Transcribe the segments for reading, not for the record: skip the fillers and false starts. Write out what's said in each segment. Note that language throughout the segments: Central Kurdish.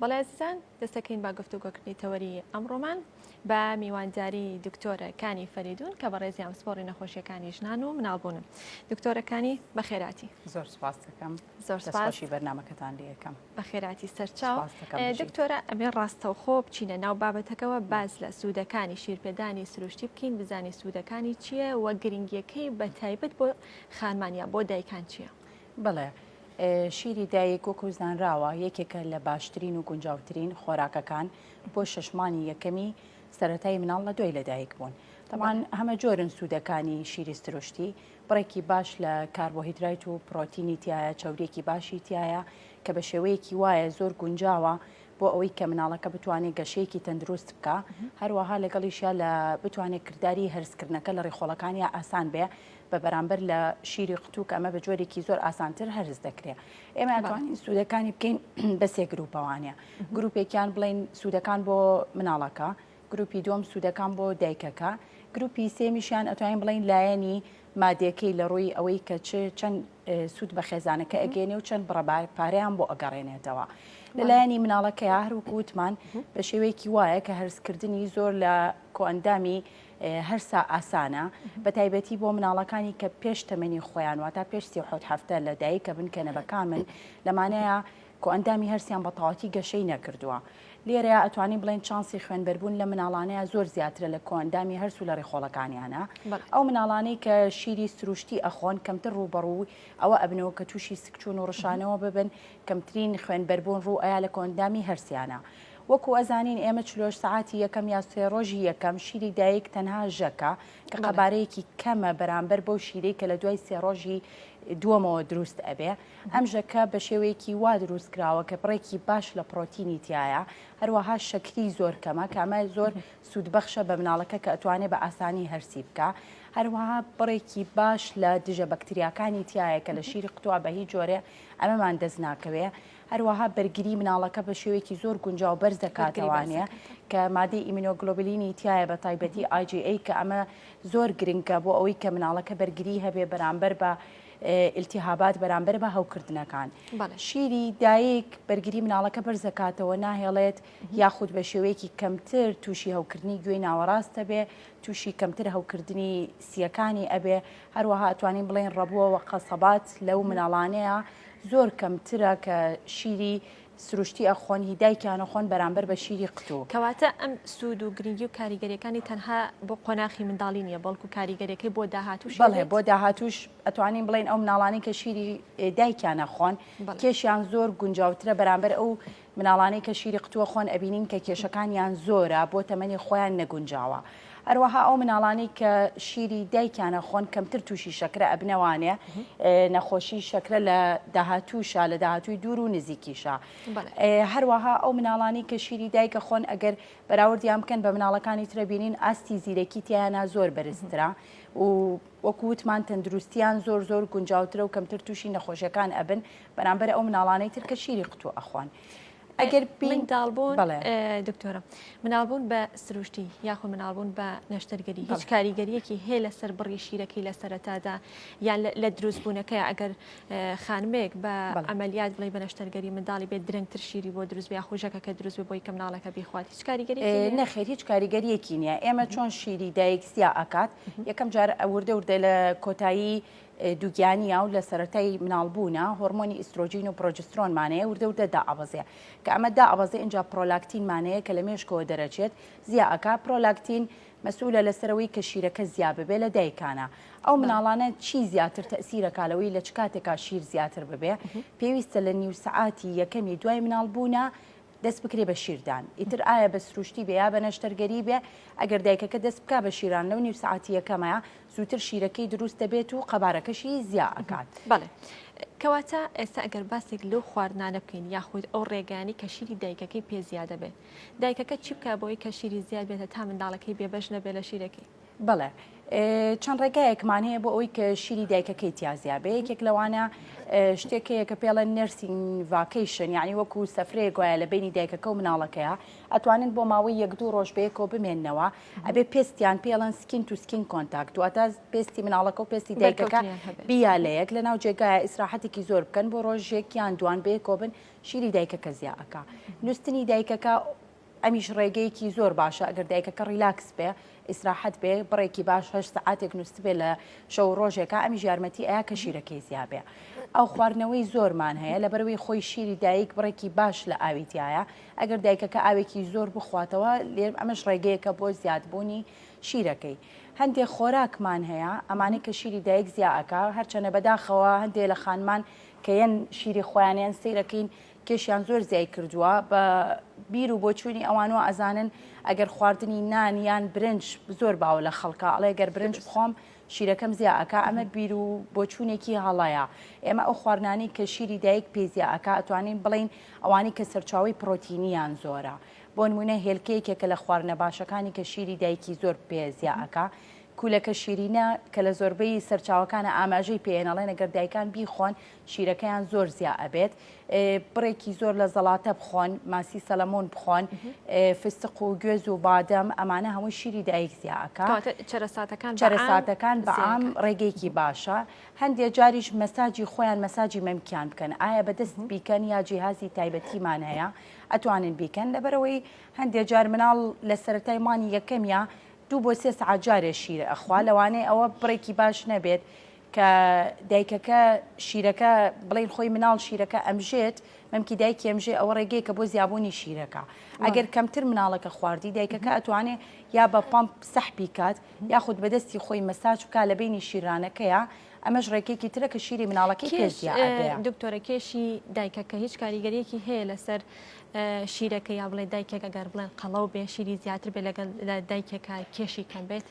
بەڵێ عزیزان دەستەکەین با گفتوگۆکردنی تەوەری ئەمڕۆمان بە میوانداری دکتۆرەکانی فەریدون کە بە ڕێزی ئەمسپۆڕی نەخۆشیەکانی ژنان و مناڵبوونن. دکتۆرەکانی بەخێراتی زۆر سپاس دەکەم زۆر دەستخۆشی بەرنامەکەتان لێ یەکەم بەخێراتی سەرچاو سپاس دکتۆرە ئەبێ ڕاستەوخۆ بچینە ناو بابەتەکەەوە باز لە سوودەکانی شیرپێدانی سروشتی بکەین بزانی سوودەکانی چییە وە گرنگیەکەی بە تایبەت بۆ خانمانیا بۆ دایکان چییە؟ بڵێ شیری دایک وەکو زانراوە یەکێکە لە باشترین و گونجاوترین خۆراکەکان بۆ شەشمانی یەکەمی سەرەتای مناڵ لە دوای لەدایک بوون. طبعاً هەمە جۆرن سوودەکانی شیری سروشتی بڕێکی باش لە کاربۆهیدرایت و پرۆتینی تایە چاودێکی باشی تایە کە بە شێوەیەکی وایە زۆر گونجاوە بۆ ئەوەی کە مناڵەکە بتوانێت گەشەیەکی تەندروست بکە هەروەها لەگەڵیشە لە بتوانێت کردداری هەرسکردنەکە لە ڕێخۆڵەکانی ئاسان بێ بە بەرامبەر لە شیری قوتوکە ئەمە بە جۆرێکی زۆر ئاسانتر هەرز دەکرێت. ئێمە ئەتوانین سوودەکانی بکەین بە سێ گروپەوانە. گروپێکیان بڵین سوودەکان بۆ مناڵەکە، گروپی دوم سوودەکان بۆ دایکەکە، گروپی سێمیشیان ئەتوانین بڵین لایەنی مادیەکەی لە ڕووی ئەوەی کە چەند سوود بە خێزانەکە ئەگەێنێ و چەند بڕەبار پارەیان بۆ ئەگەڕێنێتەوە. لەلایەنی مناڵەکەی هەروەکو وتمان بە شێوەیەکی وایە کە هەرسکردنی زۆر لە کۆئەندامی هەرسا ئاسانە بە تایبەتی بۆ مناڵەکانی کە پێش تەمەنی خۆیان واتە پێش 37 هەفتە لە دایکە بنکەنە بەکامن لەمانەیە کۆئەندامی هەرسیان بە تەواوەتی گەشەی نەکردووە. لێرەیە ئەتوانین بڵێن چانسی خوێنبەربوون لە مناڵانەیە زۆر زیاترە لە کۆئەندامی هەرس و لە ڕێخۆڵەکانیانە. ئەو مناڵانەی کە شیری سروشتی ئەخۆن کەمتر ڕوبەڕوو ئەوە ئەبنەوە کە تووشی سکچوون و ڕشانەوە ببن کەمترین خوێنبەربوون ڕوو ئەیا لە کۆئەندامی هەرسیانە. وەکو ئەزانین ئێمە 40 سعاتی یەکەم یا سێ ڕۆژی یەکەم شیری دایک تەنها ژەکە کە قەبارەیەکی کەمە بەرامبەر بەو شیرەی کە لە دوای سێ ڕۆژی دووەمەوە دروست ئەبێ. ئەم ژەکە بە شێوەیەکی وا دروست کراوە کە بڕێکی باش لە پرۆتینی تایە هەروەها شەکری زۆر کەمە کامە زۆر سوودبەخشە بە مناڵەکە کە ئەتوانێت بە ئاسانی هەرسی بکە. هەروەها بڕێکی باش لە دژە بەکتریاکانی تایە کە لە شیری قوتووە بە هیچ جۆرێ ئەمەمان دەست ناکەوێ. هەروەها بەرگری مناڵەکە بە شێوەیەکی زۆر گونجاو بەرز دەکاتەوانێ کە مادەی ئیمینۆگلۆبلینی تایە بە تایبەتی IgA کە ئەمە زۆر گرنگە بۆ ئەوەی کە مناڵەکە بەرگری هەبێ بەرامبەر بە ئیلتیهابات بەرامبەر بە هەوکردنەکان. شیری دایک بەرگری مناڵەکە بەرزەکاتەوە ناهێڵێت یاخود بە شێوەیەکی کەمتر تووشی هەوکردنی گوێی ناوەڕاستە بێ تووشی کەمتر هەوکردنی سیەکانی ئەبێ. هەروەها ئەتوانین بڵێن ڕەبووەوە قەسەبات لەو مناڵانەیە زۆر کەمترە کە شیری سروشتی ئەخۆن هی دایکیانە خۆن بەرامبەر بە شیری قوتوو. کەواتە ئەم سوود و گرنگی و کاریگەریەکانی تەنها بۆ قۆناخی منداڵی نیە بەڵکو کاریگەریەکەی بۆ داهاتوش. بەڵێ بۆ داهاتوش ئەتوانین بڵێن ئەو مناڵانی کە شیری دایکیانە خۆن کێشیان زۆر گونجاوترە بەرامبەر ئەو مناڵانەی کە شیری قوتووە خۆن ئەبینین کە کێشەکانیان زۆرە بۆ تەمەنی خۆیان نەگونجاوە. هەروەها ئەو مناڵانی کە شیری دایکیانە خۆن کەمتر تووشی شەکرە ئەبنەوانێ نەخۆشی شەکرە لە داهاتووشە لە داهاتووی دوور و نزیکیشە. هەروەها ئەو مناڵانی کە شیری دایکە خۆن ئەگەر بەراوردیان بکەن بە مناڵەکانی ترە بینین ئاستی زیرەکی تیانە زۆر بەرزترە و وەکووتمان تەندروستیان زۆر زۆر گونجاوترە و کەمتر تووشی نەخۆشیەکان ئەبن بەرامبەر ئەو مناڵانەی تر کە شیری قوتووە ئەخۆن. ئەگەر منداڵبوون دکتۆرە مناڵبوون بە سروشتی یاخود مناڵبوون بە نەشتەرگەری هیچ کاریگەریەکی هەیە لەسەر بڕی شیرەکەی لە سەرەتادا یان لە دروستبوونەکەی ئەگەر خانمێک بە ئەمەلیات بڵێ بە نەشتەرگەری منداڵی بێت درەنگتر شیری بۆ دروست بێ خۆژەکە دروست بێ بۆی کە مناڵەکە بیخوات هیچ کاریگەری نەخێر هیچ کاریگەریەکی نییە. ئێمە چۆن شیری دایک سیا ئەکات یەکەم جار ئەوردە وردە لە کۆتایی دووگیانیە و لە سەرەتای مناڵبوونە هۆرمۆنی ئیسترۆژین و پرۆجسترۆنمانەیە وردە دائەبەزێ کە ئەمە دائەبەزێ اینجا پرۆلاکتینمانەیە کە لە مێشکەوە دەرەچێت زیاکە پرۆلاکتین مەسئولە لەسەرەوەی کە شیرەکە زیا ببێ لە دایکانە. ئەو مناڵانە چی زیاتر تەسیرەکالەوەی لە چ کاتێکا شیر زیاتر ببێ پێویستە لە نیو سعاتی یەکەمی دوای مناڵبوونە دەست بکرێ بە شیردان. ئیتر ئایا بە سروشتی بێ یا بە نەشتەرگەری بێ ئەگەر دایکەکە دەست بکە بە شیران لەو نیو سعاتی یەکەمەیە زووتر شیرەکەی دروست دەبێت و قەبارەکەشی زیا ئەکات. بەڵێ کەواتە ئێستا ئەگەر باسێک لەو خواردنانە بکەین یاخود ئەو ڕێگانی کە شیری دایکەکەی پێ زیادە بێت دایکەکە چی بکە بۆی کە شیری زیاد بێتە تا منداڵەکەی بێبەش نەبێت لە شیرەکەی؟ بەڵێ چەند ڕێگایەکمان هەیە بۆ ئەوەی کە شیری دایکەکەی تیازیابێ یەکێک لەوانە شتێکەیە کە پێڵەن نرسینگ ڤاکەیشن یعنی وەکو سەفرەیە گوایە لە بینی دایکەکە و مناڵەکەیە ئەتوانن بۆ ماوەی 1-2 ڕۆژ بەیەکەوە بمێننەوە ئەبێ پێستیان پێڵەن سکین تو سکین کۆنتاکت واتە پێستی مناڵەکە و پێستی دایکەکە بیا لە یەک لەناو جێگایە ئیسراحەتێکی زۆر بکەن بۆ ڕۆژێکیان دوان بەیەکەوە بن شیری دایکەکە زیاکە نووسنی دایکەکە ئەمیش ڕێگەیەکی زۆر باشە ئەگەر دایکەکە ڕیلاکس بێ ئیسراحەت بێ بڕێکی باش 8 ساعاتێک نووست بێ لە شەو ڕۆژێکە ئەمیش یارمەتی ئەیە کە شیرەکەی زیابێ ئەو خواردنەوەی زۆرمان هەیە لەبەرەوەی خۆی شیری دایک بڕێکی باش لە ئاویتیایە ئەگەر دایکەکە ئاوێکی زۆر بخواتەوە لێ ئەمەش ڕێگەیەکە بۆ زیادبوونی شیرەکەی هەندێک خۆراکمان هەیە ئەمانەی کە شیری دایک زیاکە هەرچەنە بەداخەوە هەندێک لە خانمان کە یەن شیری خۆیانیان سیرەکەین کێشیان زۆر زیای کردووە بە بیر و بۆچوونی ئەوانەوە ئەزانن ئەگەر خواردنی نان یان برنج زۆر باو لە خەڵکە ئەڵێ گەر برنج بخۆم شیرەکەم زیاکە ئەمە بیر و بۆچوونێکی هەڵەیە ئێمە ئەو خواردنانی کە شیری دایک پێزیاکە ئەتوانین بڵین ئەوانی کە سەرچاوی پرۆتینیان زۆرە بۆ نمونە هێلکەیەکێکە لە خواردنە باشەکانی کە شیری دایکی زۆر پێزیاکە کولەکە شیرینە کە لە زۆربەی سەرچاوەکانە ئاماژەی پێێنەڵێن ئەگەر دایکان بیخۆن شیرەکەیان زۆر زیاد ئەبێت بڕێکی زۆر لە زەڵاتە بخۆن ماسی سەلەمۆن بخۆن فستق و گوێز و بادەم ئەمانە هەمووی شیری دایک زیاکە چەرەساتەکان بەعام ڕێگەیەکی باشە هەندێک جاریش مەساجی خۆیان مەساجی مەمکیان بکەن ئایا بەدەست بیکەن یا جیهازی تایبەتیمان هەیە ئەتوانن بیکەن لەبەرەوەی هەندێک جار مناڵ لە سەرەتای مانی یەکەمیە 2 بۆ 3 ساعات جارێ شیرە ئەخوا لەوانەیە ئەوە بڕێکی باش نەبێت کە دایکەکە شیرەکە بڵین خۆی مناڵ شیرەکە ئەمژێت مەمکی دایکی ئەمژێ ئەوە ڕێگەیەکە بۆ زیابوونی شیرەکە ئەگەر کەمتر مناڵەکە خواردی دایکەکە ئەتوانێت یا بە پامپ سەحبی کات یاخود بەدەستی خۆی مەساج بکات لە بینی شیرانەکەیە ئەمەش ڕێکێکی ترە کە شیری مناڵەکەی پێزیابێ دکتۆرە کێشی دایکەکە هیچ کاریگەریەکی هەیە لەسەر شیرەکە یا بڵێ دایکێک ئەگەر بڵێن قەڵەو بێ شیری زیاتر بێ لەگەڵ دایکێکە کێشی کەم بێت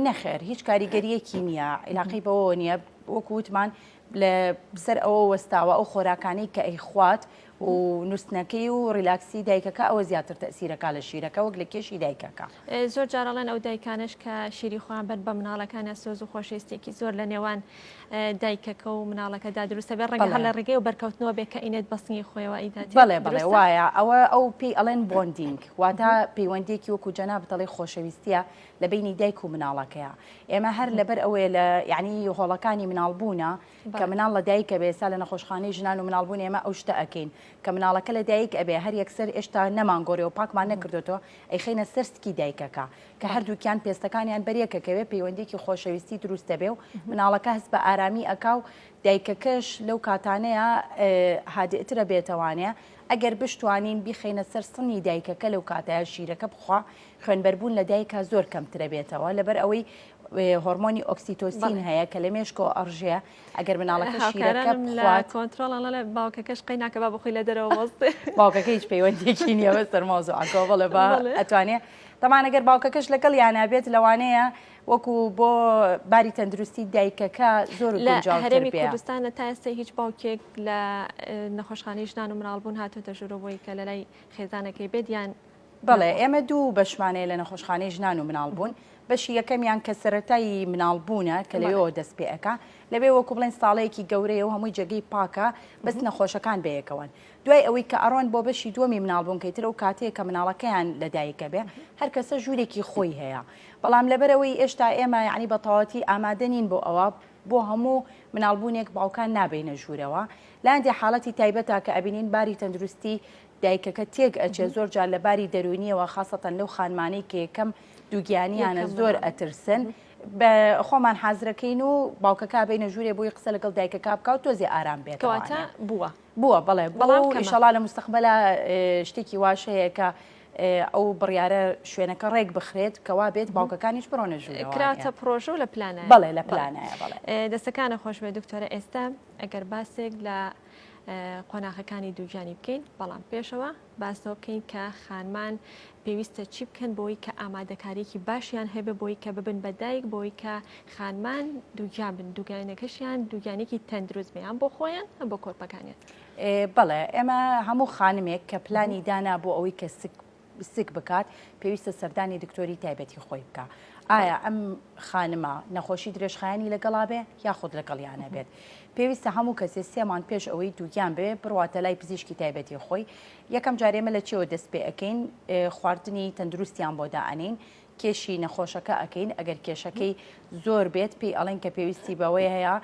نەخێر هیچ کاریگەریەکی نییە علاقەی بەوە نییە وەکو وتمان لە سەر ئەوە وەستاوە ئەو خۆراکانەی کە ئەی خوات و نووسنەکەی و ڕیلاکسی دایکەکە ئەوە زیاتر تەسیرەکە لە شیرەکە وەک لە کێشی دایکەکە زۆر جارەڵێن ئەو دایکانش کە شیری خۆیان بەر بە مناڵەکانە سۆز و خۆشەویستێکی زۆر لە نێوان دایکەکە و مناڵەکەدا دروستە بێ ڕێگە هەر لە ڕێگەی و بەرکەوتنەوە بێ کە ئینێت بەسنگی خۆیەوە ئیدات بەڵێ بڵێ وایە ئەوە ئەو پێی ئەڵێن بۆندینگ واتە پەیوەندێکی وەکو جەناب دەڵێ خۆشەویستیە لە بینی دایک و مناڵەکەیە ئێمە هەر لەبەر ئەوەیە لە یعنی هۆڵەکانی مناڵبوونە کە مناڵ لە دایکە بێ سا لە نەخۆشخانەی ژنان و مناڵبوون ئێمە ئەو شتە ئەکەین کە مناڵەکە لە دایک ئەبێ هەر یەکسەر ئێشتا نەمانگۆڕێ و پاکمان نەکردوێتەوە ئەی خەینە سەرسکی دایکەکە کە هەردووکیان پێستەکانیان بەریەکەکەوێ پەیوەندێکی خۆشەویستی دروستە بێ و مناڵەکە هەست بە ئارامی ئەکا و دایکەکەش لەو کاتانەیە هادئترە بێتەوانێ ئەگەر بشتوانین بیخەینە سەر سنی دایکەکە لەو کاتەیە شیرەکە بخوا خوێنبەربوون لە دایکە زۆر کەمترە بێتەوە لەبەر ئەوەی هۆرمۆنی ئۆکسیتۆسین هەیە کە لە مێشکۆ ئەڕژەیە ئەگەر مناڵەکە شیرەکە بخوات کۆنتڕۆڵ لە باوکەکەش قەی ناکە با بخۆی لە دەرەوە وەستێ باوکەکە هیچ پەیوەندێکی نییە بەسەر مۆزوعەکە بڵێ با ئەتوانێت تەمان ئەگەر باوکەکەش لەگەڵ یانابێت لەوانەیە وەکو بۆ باری تەندروستی دایکەکە زۆر هەرێمی کوردستانە تا ئێستا هیچ باوکێک لە نەخۆشخانەی ژنان و مناڵبوون هاتوۆتە ژوورەوەی کە لە لای خێزانەکەی بێت یان بەڵێ ئێمە دوو بەشمانەیە لە نەخۆشخانەی ژنان و مناڵبوون بەشی یەکەمیان کە سەرەتایی مناڵبوونە کە لەوێەوە دەست پێەکە لەبێ وەکو بڵێن ساڵەیەکی گەورەیە و هەمووی جێگەی پاکە بەس نەخۆشەکان بەیەکەوەن دوای ئەوەی کە ئەڕۆن بۆ بەشی دووەمی مناڵبوون کەیترە و کاتەیە کە مناڵەکەیان لەدایکە بێ هەر کەسە ژوورێکی خۆی هەیە بەڵام لەبەرەوەی ئێشتا ئێمە یعنی بە تەواوەتی ئامادە نین بۆ ئەوە بۆ هەموو مناڵبوونێک باوکان نابینە ژوورەوە لاندی حاڵەتی تایبەتە کە ئەبینین باری تەندروستی دایکەکە تێک ئەچێ زۆر جار لە باری دەرونیەوە خاصەتەن لەو خانمانەی کە یەکەم دووگیانیانە زۆر ئەترسن بە خۆمان حازرەکەین و باوکەکە بینە ژوورێ بۆی قسە لەگەڵ دایکەکە بکات تۆزی ئارام بێت بووە بەڵێ بەڵام ئیشەڵا لە مستەقبەلە شتێکی واش هەیە کە ئەو بڕیارە شوێنەکە ڕێک بخرێت کەوا بێت باوکەکانیش بڕۆنە ژوورەوە کراتە پرۆژە و لە پلانە بەڵێ لە پلانایە بەڵێ دەستەکانە خۆش بێ دکتۆرە ئێستا ئەگەر باسێک لە قۆناغەکانی دووجانی بکەین بەڵام پێشەوە باسەوە بکەین کە خانمان پێویستە چی بکەن بۆی کە ئامادەکاریکی باشیان هەبێ بۆی کە ببن بەدایک بۆی کە خانمان دووگیان بن دووگانەکەشیان دووگانێکی تەندروست بێیان بۆ خۆیان هەم بۆ کۆرپەکانیان بەڵێ ئێمە هەموو خانمێک کە پلانی دانا بۆ ئەوەی کە سک سک بکات پێویستە سەردانی دکتۆری تایبەتی خۆی بکە. ئایا ئەم خانمە نەخۆشی درێژخایانی لەگەڵا بێ یاخود لەگەڵیانە بێت. پێویستە هەموو کەسێ 3 مان پێش ئەوەی دووگیان بێ بڕواتە لای پزیشکی تایبەتی خۆی. یەکەم جارێمە لە چێوە دەست پێ ئەەکەین خواردنی تەندروستیان بۆ دائەنین کێشی نەخۆشەکە ئەەکەین ئەگەر کێشەکەی زۆر بێت پێی ئەڵێن کە پێویستی بەوەی هەیە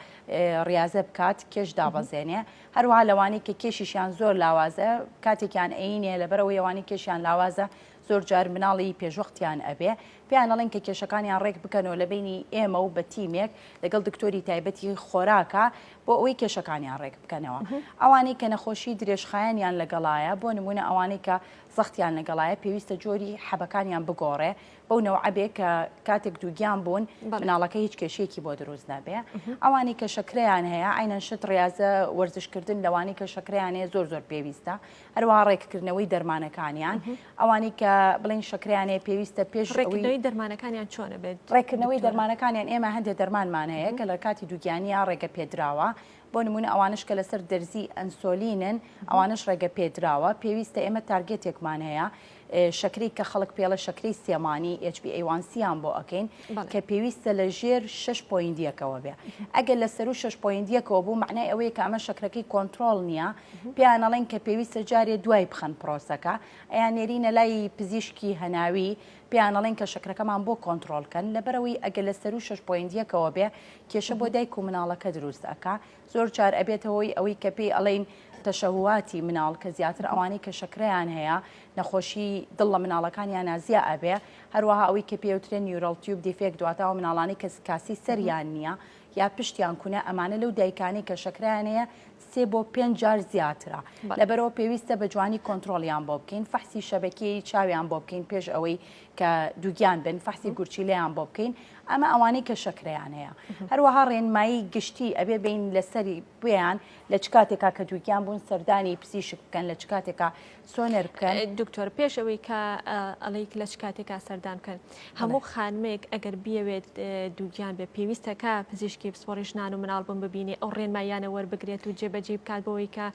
ڕاضە بکات کێش دابەزێنێ هەروەها لەوانی کە کێشیشیان زۆر لاوازە کاتێکیان ئەینێ لەبەرەوەی ئەوانی کێشیان لاوازە زۆر جار مناڵی پێشوەختیان ئەبێ پێیان ئەڵێن کە کێشەکانیان ڕێک بکەنەوە لە بینی ئێمە و بە تیمێک لەگەڵ دکتۆری تایبەتی خۆراکە بۆ ئەوەی کێشەکانیان ڕێک بکەنەوە. ئەوانەی کە نەخۆشی درێژخایانیان لەگەڵایە بۆ نمونە ئەوانەی کە زەختیان لەگەڵایە پێویستە جۆری حەبەکانیان بگۆڕێ بەو نەوعەبێ کە کاتێک دووگیان بوون مناڵەکە هیچ کێشەیەکی بۆ دروست نابێ. ئەوانی کە شەکرەیان هەیە ئاینەن شت ڕاضە وەرزشکردن لەوانی کە شەکرەیان هەیە زۆر پێویستە هەروەها ڕێککردنەوەی دەرمانەکانیان ئەوانی کە بڵین شەکرەیانەیە پێویستە پێش دەرمانەکانیان چۆنە بێت ڕێکردنەوەی دەرمانەکانیان ئێمە هەندێک دەرمانمان هەیە کە لە کاتی دووگیانیان ڕێگە پێدراوە بۆ نمونە ئەوانش کە لەسەر دەرزی ئەنسۆلینن ئەوانش ڕێگە پێدراوە پێویستە ئێمە تارگێتێکمان هەیە شەکری کە خەڵک پێڵە شەکری سێمانی HbA1cیان بۆ ئەەکەین کە پێویستە لە ژێر 6.1ەوە بێ ئەگەر لە سەر و 6.1ەوە بوو معنای ئەوەیە کە ئەمە شەکرەکەی کۆنتترۆل نییە پیانەڵێن کە پێویستە جارێ دوای بخەن پرۆسەکە ئەیان نێرینە لای پزیشکی هەناوی پیانەڵێن کە شەکرەکەمان بۆ کۆنتترۆلکەن لەبەرەوەی ئەگەر لە سەر و 6.1ەوە بێ کێشە بۆ دایک و مناڵەکە دروست ئەکا زۆر جار ئەبێتەوەی ئەوەی کە پێی ئەڵێن تەشەهواتی مناڵ کە زیاتر ئەوانەی کە شەکرەیان هەیە نەخۆشی دڵ لە مناڵەکانیان نازیە ئەبێ هەروەها ئەوەی کە پێوترێن نیورال تیوب دیفێک دواتەوە مناڵانی کە کاسی سەریان نییە یا پشتیان کوونە ئەمانە لەو دایکانی کە شەکرەیان هەیە 3 بۆ 5 جار زیاترە لەبەرەوە پێویستە بە جوانی کۆنتترۆلیان بۆ بکەین فەحسی شەبەکەی چاویان بۆ بکەین پێش ئەوەی کە دووگیان بن فەحسی گورچیلەیان بۆ بکەین ئەمە ئەوانەی کە شەکرەیان هەیە هەروەها ڕێنمایی گشتی ئەبێ بین لەسەری بۆیان لە چ کاتێکا کە دووگیان بوون سەردانی پزیشک بکەن لە چ کاتێکا سۆنەر بکەن دکتۆر پێش ئەوەی کە ئەڵەیک لە چ کاتێکا سەردان بکەن هەموو خانمێک ئەگەر بیەوێت دووگیان بێ پێویستەکە پزیشکی پسپۆڕیشنان و مناڵ بم ببینێ ئەو ڕێنمایانە وەربگرێت و جێبەجێ بکات بۆەوەی کە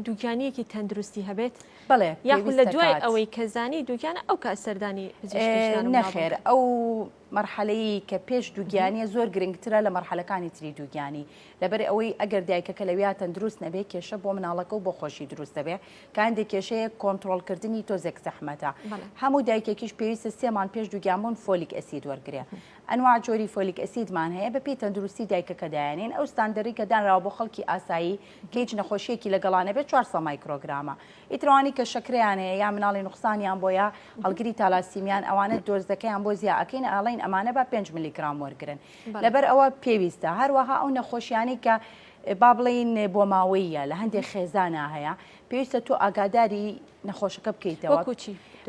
دووگیانیەکی تەندروستی هەبێت بڵێ یاخود لە دوای ئەوەی کەزانی دووگیانە ئەو کات سەردانی نەخێر ئەو مەرحەلەیە کە پێش دووگیانیە زۆر گرنگترە لە مەرحەلەکانی تری دووگیانی لەبەر ئەوەی ئەگەر دایکەکە لەویا تەندروست نەبێ کێشە بۆ مناڵەکە و بۆ خۆشی دروست دەبێ کاندێک کێشەیە کۆنتترۆلکردنی تۆزێک زەحمەتە هەموو دایکێکیش پێویستە 3 مان پێش دووگیانبوون فۆلیک ئەسید وەرگێ ئەنواع جۆری فۆلیک ئەسیدمان هەیە بە پێی تەندروستی دایکەکە دایانین ئەو ستاندەری کە دانراوە بۆ خەڵکی ئاسایی کە هیچ نەخۆشیەکی لەگەڵانە بێت 400 مایکرۆگرامە ئیتروانی کە شەکرەیان هەیە یا مناڵی نوقسانیان بۆ یا هەڵگری تالاسیمیان ئەوانە دۆزەکەیان بۆ زیاکەین ئاڵین ئەمانە بە 5 میلیگرام وەرگرن لەبەر ئەوە پێویستە هەروەها ئەو نەخۆشیانی کە با بڵین بۆ ماوەیە لە هەندێک خێزانە هەیە پێویستە تۆ ئاگاداری نەخۆشەکە بکەیتەوە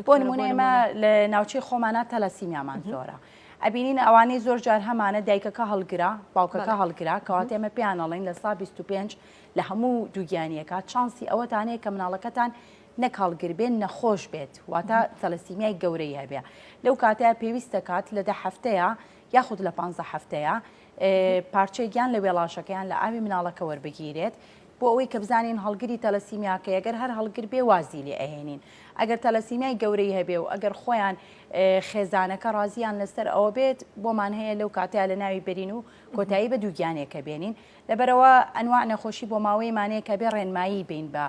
بۆ نمونە ئێمە لە ناوچەی خۆمانە تەلاسیمیامان زۆرە ئەبینین ئەوانەی زۆر جار هەمانە دایکەکە هەڵگرا باوکەکە هەڵگرا کەوات ئێمە پێیانەڵین لە سا 25 لە هەموو دووگیانیەکە چانسی ئەوەتانەیە کە مناڵەکەتان نەک هەڵگربێن نەخۆش بێت واتە تەلەسیمیای گەورەی هەبێ لەو کاتەیە پێویستە کات لە 10 هەفتەیە یاخود لە 15 هەفتەیە پارچەیەکیان لە وێڵاشەکەیان لە ئاوی مناڵەکە وەربگیرێت بۆ ئەوەی کە بزانین هەڵگری تەلەسیمیاکە ئەگەر هەر هەڵگر بێ وازی لێ ئەهێنین ئەگەر تەلەسیمیای گەورەی هەبێ و ئەگەر خۆیان خێزانەکە ڕازیان لەسەر ئەوە بێت بۆمان هەیە لەو کاتەیە لە ناوی بەرین و کۆتایی بە دووگیانێکە بێنین لەبەرەوە ئەنواع نەخۆشی بۆ ماوەی مانەیەکە بێ ڕێنمایی بین بە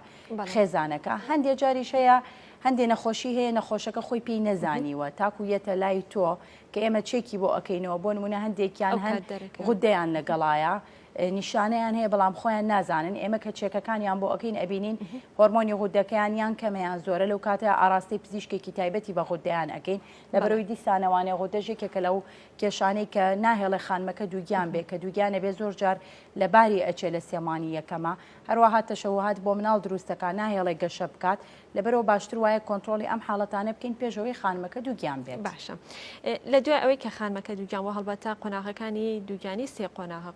خێزانەکە هەندێک جاریش هەیە هەندێک نەخۆشی هەیە نەخۆشەکە خۆی پێی نەزانیوە تاکو یەتە لای تۆ کە ئێمە چێکی بۆ ئەەکەینەوە بۆ نمونە هەندێکیان هەند غودەیان لەگەڵایە نیشانەیان هەیە بەڵام خۆیان نازانن ئێمە کە چێکەکانیان بۆ ئەەکەین ئەبینین هۆرمۆنی غودەکەیان یان کەمەیان زۆرە لەو کاتە ئاراستی پزیشکێکی تایبەتی بە غودەیان ئەەکەین لەبەرەوەی دیسانەوانێ غودەژێکێکە لەو کێشانەی کە ناهێڵێ خانمەکە دووگیان بێ کە دووگیانە بێ زۆر جار لە باری ئەچێ لە سێمانی یەکەمە هەروەها تەشەوهات بۆ مناڵ دروستەکە ناهێڵێ گەشە بکات لەبەرەوە باشتر وایە کۆنتترۆلی ئەم حاڵەتانە بکەین پێشەوەی خانمەکە دووگیان بێت باشە لە دوای ئەوەی کە خانمەکە دووگیان وە هەڵبەتە قۆناغەکانی دووگیانی سێ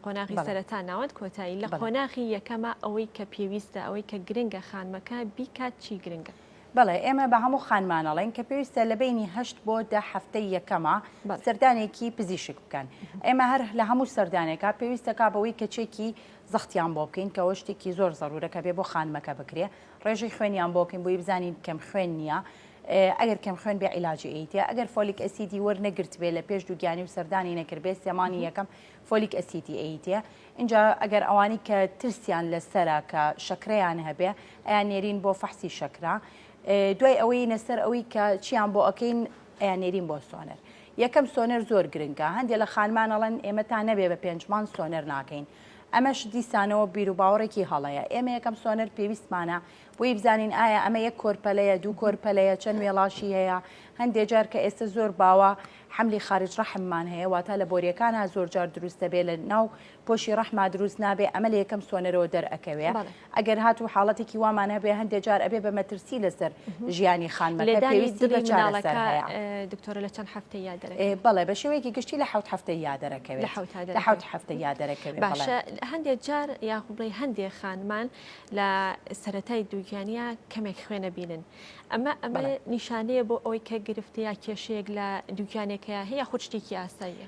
قۆناغی سەرەتا ناوەند کۆتایی لە قۆناغی یەکەمە ئەوەی کە پێویستە ئەوەی کە گرنگە خانمەکە بیکات چی گرنگە بەڵێ ئێمە بە هەموو خانمانەڵێن کە پێویستە لە بینی 8 بۆ 10 هەفتەی یەکەمە سەردانێکی پزیشک بکەن ئێمە هەر لە هەموو سەردانێکە پێویستەکە بەوەی کەچێکی زەختیان بۆ بکەین کە شتێکی زۆر زەرورەکە بێ بۆ خانمەکە بکرێ ڕێژەی خوێنیان بۆکەین بۆی بزانین کەم خوێن نییە ئەگەر کەم خوێن بێ عیلاجی ئەیتە ئەگەر فۆلیک ئەسیدی وەرنەگرت بێ لە پێش دووگیانی و سەردانی نەکرد بێ سێمانی یەکەم فۆلیک ئەسیدی ئەیتە اینجا ئەگەر ئەوانی کە ترسیان لەسەرە کە شەکرەیان هەبێ ئەیان نێرین بۆ فەحسی شەکرا دوای ئەوەی نەسەر ئەوەی کە چیان بۆ ئەەکەین ئەیان نێرین بۆ سۆنەر یەکەم سۆنەر زۆر گرنگە هەندێک لە خانمانەڵەن ئێمە تا نەبێ بە 5 مان سۆنەر ناکەین ئەمەش دیسانەوە بیر و باوەڕێکی هەڵەیە ئێمە یەکەم سۆنەر پێویستمانە بۆی بزانین ئایا ئەمە یەک کۆرپەلەیە دوو کۆرپەلەیە چەند وێڵاشی هەیە هەندێک جار کە ئێستا زۆر باوە حملی خارج ڕەحممان هەیە واتە لە بۆریەکانە زۆر جار دروستە بێ لە ناو پۆشی ڕەحما دروست نابێ ئەمە لە یەکەم سۆنەرەوە دەرئەکەوێ ئەگەر هاتوو حاڵەتێکی وامان هەبێ هەندێک جار ئەبێ بە مەترسی لەسەر ژیانی خانمەکە پێویستی بە چارەسەر هەیە دکتۆرە لە چەند هەفتەی یاد بەڵێ بە شێوەیەکی گشتی لە 7 هەفتەی یاد دەرەکەوێت لە 7 هەفتەی یاد دەرەکەوێت باشە هەندێک جار یاخوب بڵێ هەندێک خانمان لە سەرەتای دووگیانیا کەمێک خوێنە بینن ئەمە نیشانەیە بۆ ئەوەی کە گرفتی یا کێشەیەک لە دووگیانێکەیە هەیە خۆ شتێکی ئاساییە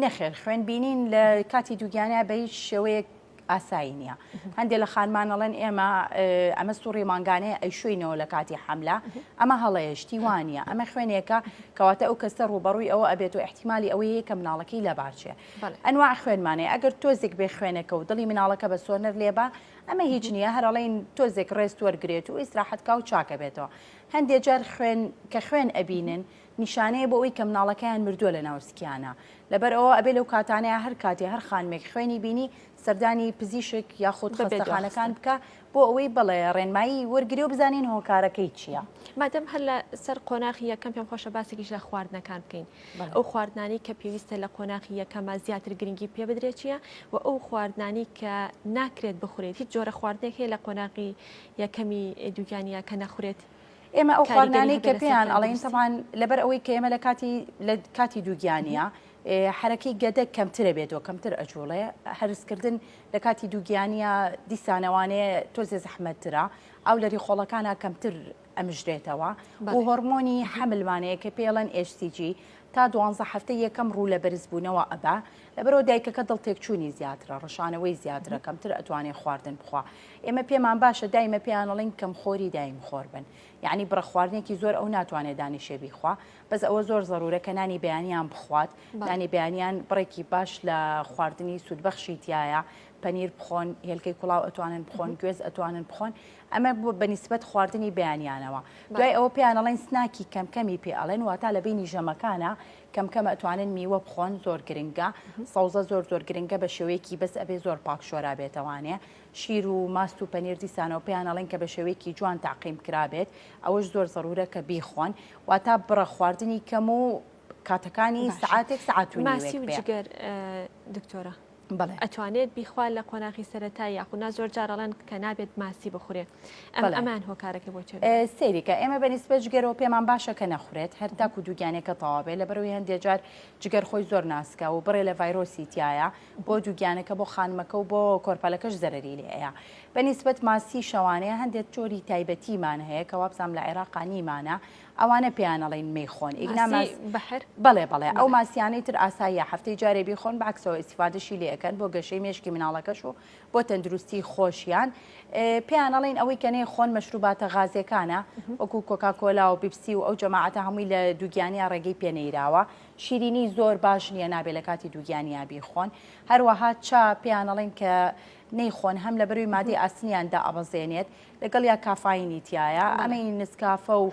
نەخێر خوێن بینین لە کاتی دووگیانە بە هیچ شێوەیەک ئاسایی نییە هەندێک لە خانمانەڵێن ئێمە ئەمە سوڕی ماگانەیە ئەیشوینەوە لە کاتی حملە ئەمە هەڵەیەشتی وانە ئەمە خوێنێکە کەواتە ئەو کەسە ڕوبەڕووی ئەوە ئەبێت و احتیمالی ئەوەیە کە مناڵەکەی لە بارچێ ئەنواع خوێنمانەیە ئەگەر تۆزێک بێ خوێنێکە و دڵی مناڵەکە بە سۆنەر لێبە ئەمە هیچ نییە هەرڵین تۆزێک ڕێست وەرگێت و ئیسراحەتکە و چاکە بێتەوە هەندێک جار کە خوێن ئەبینن نیشانەیە بۆ ئەوی کە مناڵەکەیان مردووە لە ناوسکیانە لەبەر ئەوە ئەبێ لەو کاتانەیە هەر کاتێ هەر خانمێک خوێنی بینی سەردانی پزیشک یاخود خەستەخانەکان بکە بۆ ئەوەی بڵێ ڕێنمایی وەرگری و بزانین هۆکارەکەی چییە مادەم هەر لە سەر قۆناغی یەکەم پێم خۆشە باسێکیش لە خواردنەکان بکەین ئەو خواردنانی کە پێویستە لە قۆناغی یەکەمە زیاتر گرنگی پێ بدرێت چییە و ئەو خواردنانی کە ناکرێت بخورێت هیچ جۆرە خواردنێک هەیە لە قۆناغی یەکەمی دووگیانیا کە نەخورێت ئێمە ئەو خواردنانی کە پێیان ئەڵێن تەوان لەبەر ئەوەی کە ئێمە لە کاتی دووگیانە حرەکەی گەدە کەمترە بێتەوە کەمتر ئەجوڵێ هەرسکردن لە کاتی دووگیانە دیسانەوانەیە تۆزێ زەحمەتترە ئەو لەری خۆڵەکانە کەمتر ئەمژرێتەوە و هۆرمۆنی حملمانەیە کە پێڵەن HCG تا 12 هەفتە یەکەم ڕوو لە بەرزبوونەوە ئەبا لەبەرەوە دایکەکە دڵتێکچوونی زیاترە ڕەشانەوەی زیاترە کەمتر ئەتوانێت خواردن بخوا ئێمە پێمان باشە دایمە پێیانەڵین کەم خۆری دایم خۆر بن یعنی بڕە خواردنێکی زۆر ئەو ناتوانێت دانیشێ بیخوا بەس ئەوە زۆر ضرورە کە نانی بەیانیان بخوات نانی بەیانیان بڕێکی باش لە خواردنی سوودبەخشی تایە پەنیر بخۆن هێلکەی کوڵاو ئەتوانن بخۆن گوێز ئەتوانن بخۆن ئەمە بەنسبەت خواردنی بەیانیانەوە دوای ئەوە پێیانەڵێن سناکی کەمکەمی پێ ئەڵێن واتە لە بینی ژەمەکانە کەمکەم ئەتوانن میوە بخۆن زۆر گرنگە سەوزە زۆر گرنگە بە شێوەیەکی بەس ئەبێ زۆر پاک شۆرا بێتەوانێ شیر و ماست و پەنیر دیسانەوە پێیانەڵێن کە بە شێوەیەکی جوان تاقیم کرابێت ئەوەش زۆر ضرورە کە بیخۆن واتە بڕە خواردنی کەم و کاتەکانی سعاتێک سعات و ماسی و جگەر دکتۆرە ئەتوانێت بیخوا لە قۆناغی سەرەتایی یاخونا زۆر جارەڵەن کە نابێت ماسی بخورێت ئەمان هۆکارەکە بۆ سێریکە ئێمە بەنسبەت جگەرەوە پێمان باشە کە نەخورێت هەر تاکو دووگیانێکە تەواوێ لە بەرەوەی هەندێک جار جگەر خۆی زۆر ناسکە و بڕێ لە ڤایرۆسی تایە بۆ دووگیانەکە بۆ خانمەکە و بۆ کۆرپەلەکەش زەرەری لێەیە بەنسبەت ماسی شەوانەیە هەندێک جۆری تایبەتیمان هەیە کە وابزانام لە عێراقانیمانە ئەوانە پێیانەڵین مەیخۆن بەحر بەڵێ ئەو ماسیانەی تر ئاساییە هەفتەی جارێ بیخۆن بەعکسەوە ئیسیفادەشی لێەکەن بۆ گەشەی مێشکی مناڵەکەش و بۆ تەندروستی خۆشیان پێیانەڵین ئەوەی کەنێ خۆن مەشروباتە غازیەکانە وەکو کۆکاکۆلا و بیپسی و ئەو جەماعەتە هەمووی لە دووگیانیا ڕێگەی پێنەیراوە شیرینی زۆر باش نییە نابێت لە کاتی دووگیانیا بیخۆن هەروەها چا پێیانەڵین کە نەیخۆن هەم لە بەروی مادی ئاسنیاندا ئەبەزێنێت لەگەڵ یا کافاینی تایە ئەمەی نسکافە و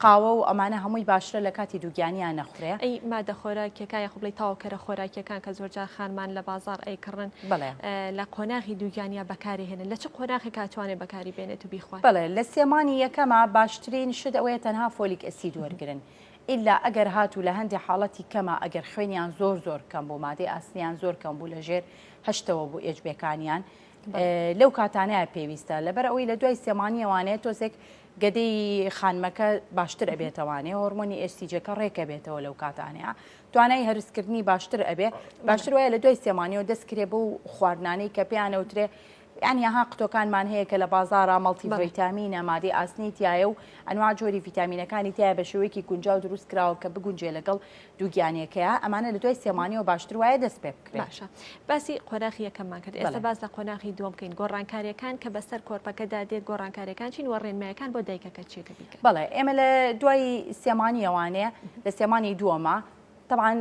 قاوە و ئەمانە هەمووی باشترە لە کاتی دووگیانیان نەخورێ ئەی مادە خۆراکیەکان خوبڵی تاوکەرە خۆراکیەکان کە زۆرجار خانمان لە بازار ئەیکڕن لە قۆناغی دووگیانیا بەکاری هێنن لە چ قۆناغی کاتوانێت بەکاری بێنێت و بیخوات بڵێ لە سێمانی یەکەمە باشترین شت ئەوەیە تەنها فۆلیک ئەسید وەرگرن ئیلا ئەگەر هاتوو لە هەندێک حاڵەتی کەمە ئەگەر خوێنیان زۆر کەم بوو مادەی ئاسنیان زۆر کەم بوو لەژێر هەشتەوە بوو ئێجبەکانیان لەو کاتانەیە پێویستە لەبەر ئەوەی لە دوای سێمانیەوانەیە تۆزێک گەدەی خانمەکە باشتر ئەبێتەوانێ هۆرمۆنی ئێسیجەکە ڕێکە بێتەوە لەو کاتانەیە توانای هەرسکردنی باشتر ئەبێ باشتر وایە لە دوای سێمانیەوە دەستکرێ بۆ خواردنانەی کە پێیانەوترێ یعنی ها قوتەکانمان هەیە کە لە بازارە مەڵتی ڤیتامینە مادەی ئاسنیتایە و ئەنوا جۆری ڤیتامینەکانی تایە بە شێوەیەکی گونجاو دروست کراوە کە بگونجێ لەگەڵ دووگیانەکەیە ئەمانە لە دوای سێمانیەوە باشتر وایە دەست پێ بکرێت. باشە باسی قۆناغی یەکەممان کرد ئێستا باز لە قۆناغی دووەم بکەین گۆڕانکاریەکان کە بەسەر کۆرپەکەدا دێت گۆڕانکاریەکان چین وەڕێنمایەکان بۆ دایکەکە چێکە بیکە. بەڵێ ئێمە لە دوای سێمانی ئەوانەیە لە سێمانی دووەمە طبعاً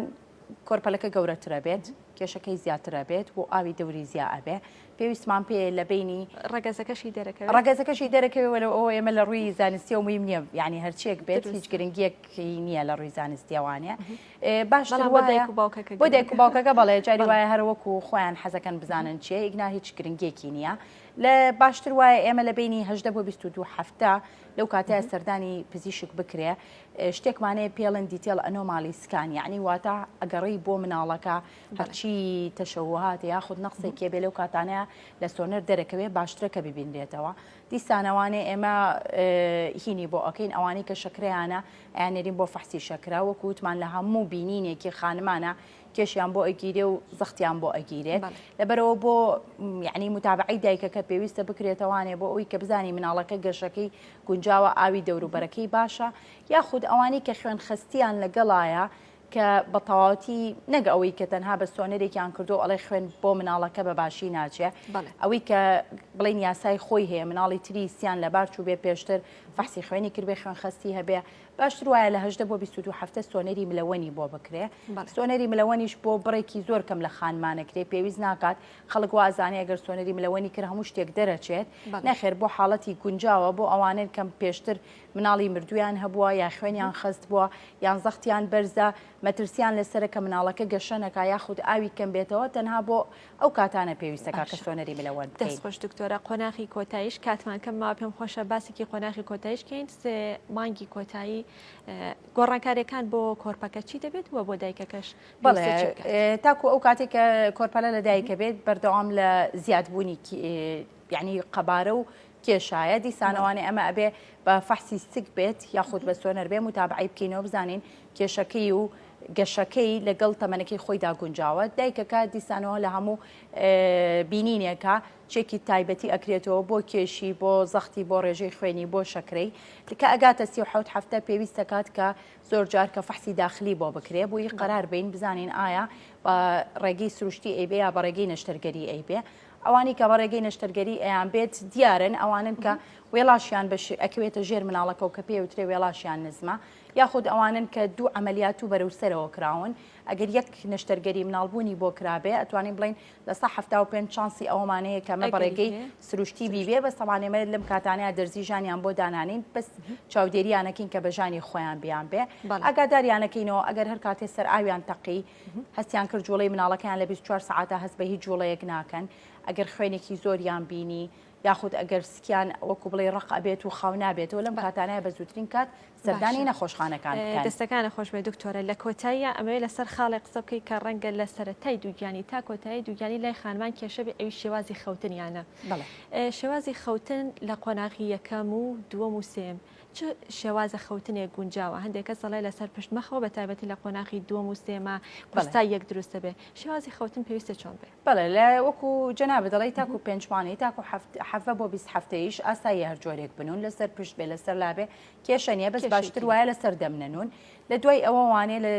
کۆرپەلەکە گەورەترە بێت کێشەکەی زیاترە بێت بۆ ئاوی دەوری زیاد ئەبێ پێویستمان پێ لە بینی ڕەگەزەکەشی دەرەکەوێت ئەو ئێمە لە ڕووی زانستی و مهم نییە یعنی هەرچێک بێت هیچ گرنگیەکی نییە لە ڕووی زانستیوانە باشتر بۆ دایک و باوکەکە بەڵێ جاری وایە هەروەکو خۆیان حەزەکەن بزانن چیە ئیگنا هیچ گرنگیەکی نییە لە باشتر وایە ئێمە لە بینی 18 بۆ 22 هەفتە لەو کاتەیە سەردانی پزیشک بکرێ شتێکمانەیە پێڵن دیتێڵ ئەنۆمالی سکان یعنی واتە ئەگەڕی بۆ مناڵەکە هەرچی تەشەوهات یاخود نەقسێکێ بێ لەو کاتانەیە لە سۆنەر دەرەکەوێ باشترە کە ببینرێتەوە دیسانەوانێ ئێمە هینی بۆ ئەوکەین ئەوانەی کە شەکرەیانە ئەیانێرین بۆ فەحسی شەکرا وەکووتمان لە هەموو بینینێکی خانمانە کێشیان بۆ ئەگیرێ و زەختیان بۆ ئەگیرێت لەبەرەوە بۆ یعنی متابعی دایکەکە پێویستە بکرێتەوانێ بۆ ئەوی کە بزانی مناڵەکە گەشەکەی گونجاوە ئاوی دەوروبەرەکەی باشە یاخود ئەوانەی کە خوێن خستیان لەگەڵایە کە بە تەواوەتی نەک ئەوەی کە تەنها بە سۆنەرێکیان کردو ئەڵێ خوێن بۆ مناڵەکە بە باشی ناچێت ئەوەی کە بڵین یاسای خۆی هەیە مناڵی تری سیان لەبار چوو بێ پێشتر فەحسی خوێنی کردبێ خوێن خستی هەبێ باشتر وایە لە 18 بۆ 22 هەفتە سۆنەری ملەوەنی بۆ بکرێ سۆنەری ملەوەنیش بۆ بڕێکی زۆر کەم لە خانمانەکرێ پێویست ناکات خەڵک وازانێ ئەگەر سۆنەری ملەوەنی کرد هەموو شتێک دەرەچێت نەخێر بۆ حاڵەتی گونجاوە بۆ ئەوانێت کەم پێشتر مناڵی مردویان هەبووە یا خوێنیان خست بووە یان زەختیان بەرزە مەترسیان لەسەرە کە مناڵەکە گەشەنەکە یاخود ئاوی کەم بێتەوە تەنها بۆ ئەو کاتانە پێویستەکە کە سۆنەری ملەوەن دەستخۆش دکتۆرە قۆناغی کۆتاییش کاتمان کەم ما پێم خۆشە باسێکی قۆناغی کۆتاییش کەین سێ مانگی کۆتایی گۆڕانکاریەکان بۆ کۆرپەکە چی دەبێت وە بۆ دایکەکەش بەڵێ تاکو ئەو کاتێک کە کۆرپەلە لە دایکە بێت بەردەوام لە زیادبوونی یعنی قەبارە و کێشایە دیسانەوانێ ئەمە ئەبێ بە فەحسی سک بێت یاخود بە سۆنەر بێ متابعی بکەینەوە بزانین کێشەکەی و گەشەکەی لەگەڵ تەمەنەکەی خۆیدا گونجاوە دایکەکە دیسانەوە لە هەموو بینینێکە چێکی تایبەتی ئەکرێتەوە بۆ کێشی بۆ زەختی بۆ ڕێژەی خوێنی بۆ شەکرەی کە ئەگاتە 37 هەفتە پێویستە کات کە زۆر جار کە فەحسی داخلی بۆ بکرێ بۆی قەرار بین بزانین ئایا بە ڕێگەی سروشتی ئەیبێ یا بە ڕێگەی نەشتەرگەری ئەیبێ ئەوانی کە بە ڕێگەی نەشتەرگەری ئەیان بێت دیارن ئەوانن کە وێڵاشیان ئەکەوێتە ژێر مناڵەکە و کە پێوترێ وێڵاشیان نزمە یاخود ئەوانن کە دوو ئەمەلیات و بەرەوسەرەوە کراون ئەگەر یەک نەشتەرگەری مناڵبوونی بۆ کرابێ ئەتوانین بڵین لە 75 چانسی ئەومانەیە کە ئەمە بە ڕێگەی سروشتی بیبێ بەس تەمانێمە لەم کاتانەیە دەرزی ژانیان بۆ دانانین بەس چاودێریانەکەین کە بە ژانی خۆیان بیان بێ ئاگاداریانەکەینەوە ئەگەر هەر کاتێ سەر ئاویان تەقی هەستیان کرد جوڵەی مناڵەکەیان لە 24 ساعتە هەست بە هیچ جوڵەیەک ناکەن ئەگەر خوێنێکی زۆریان بینی یاخود ئەگەر سکیان وەکو بڵێ ڕق ئەبێت و خاو نابێتەوە لەم کاتانەیە بە زووترین کات سەردانی نەخۆشخانەکان دەستەکانە خۆش بێ دکتۆرە لە کۆتاییە ئەمەوێت لەسەر خاڵی قسە بکەی کە ڕەنگە لە سەرەتای دووگیانی تا کۆتایی دووگیانی لای خانمان کێشە بێ ئەوی شێوازی خەوتنیانە شێوازی خەوتن لە قۆناغی یەکەم و دووەم و سێم چه شێوازە خەوتنێک گونجاوە هەندێک کەس دەڵێ لەسەر پشت مەخەوە بە تایبەتی لە قۆناغی دووەم و سێمە کوستا یەک دروستە بێ شێوازی خەوتن پێویستە چۆن بێ بەڵێ لە وەکو جەنابە دەڵێ تاکو پێنجمانەی تاکو حەفە بۆ 20 هەفتەیش ئاسایی هەر جۆرێک بنون لەسەر پشت بێ لەسەر لابێ کێشە نیە بەس باشتر وایە لەسەر دەمنەنون لە دوای ئەوە وانێ لە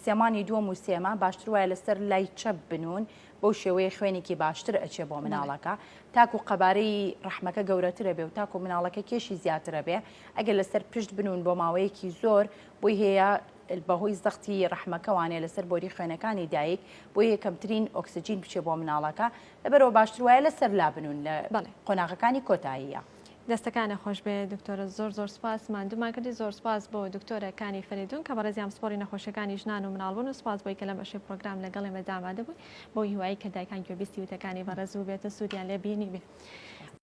سێمانی دووەم و سێمە باشتر وایە لەسەر لای چەپ بنون بەو شێوەیە خوێنێکی باشتر ئەچێ بۆ مناڵەکە تاکو قەبارەی ڕەحمەکە گەورەترە بێ و تاکو مناڵەکە کێشی زیاترە بێ ئەگەر لەسەر پشت بنون بۆ ماوەیەکی زۆر بۆی هەیە بەهۆی زەختی ڕەحمەکەوانێ لەسەر بۆری خوێنەکانی دایک بۆ یەکەمترین ئۆکسسیجین بچێ بۆ مناڵەکە لەبەرەوە باشتر وایە لەسەر لا بنون لە قۆناغەکانی کۆتاییە دەستەکانە خۆش بێ دکتۆرە زۆر سپاس مادومان کردی زۆر سپاس بۆ دکتۆرەکانی فەریدون کە بەڕێزیام سپۆری نەخۆشەکانی ژنان و مناڵبوون و سپاس بۆی کە لە بەشەی پرۆگرام لەگەڵێمە دامادە بووی بۆ هیوایی کە دایکان گوێبیستی وتەکانی بەڕێز و بێتە سوودیان لێ بینی بێ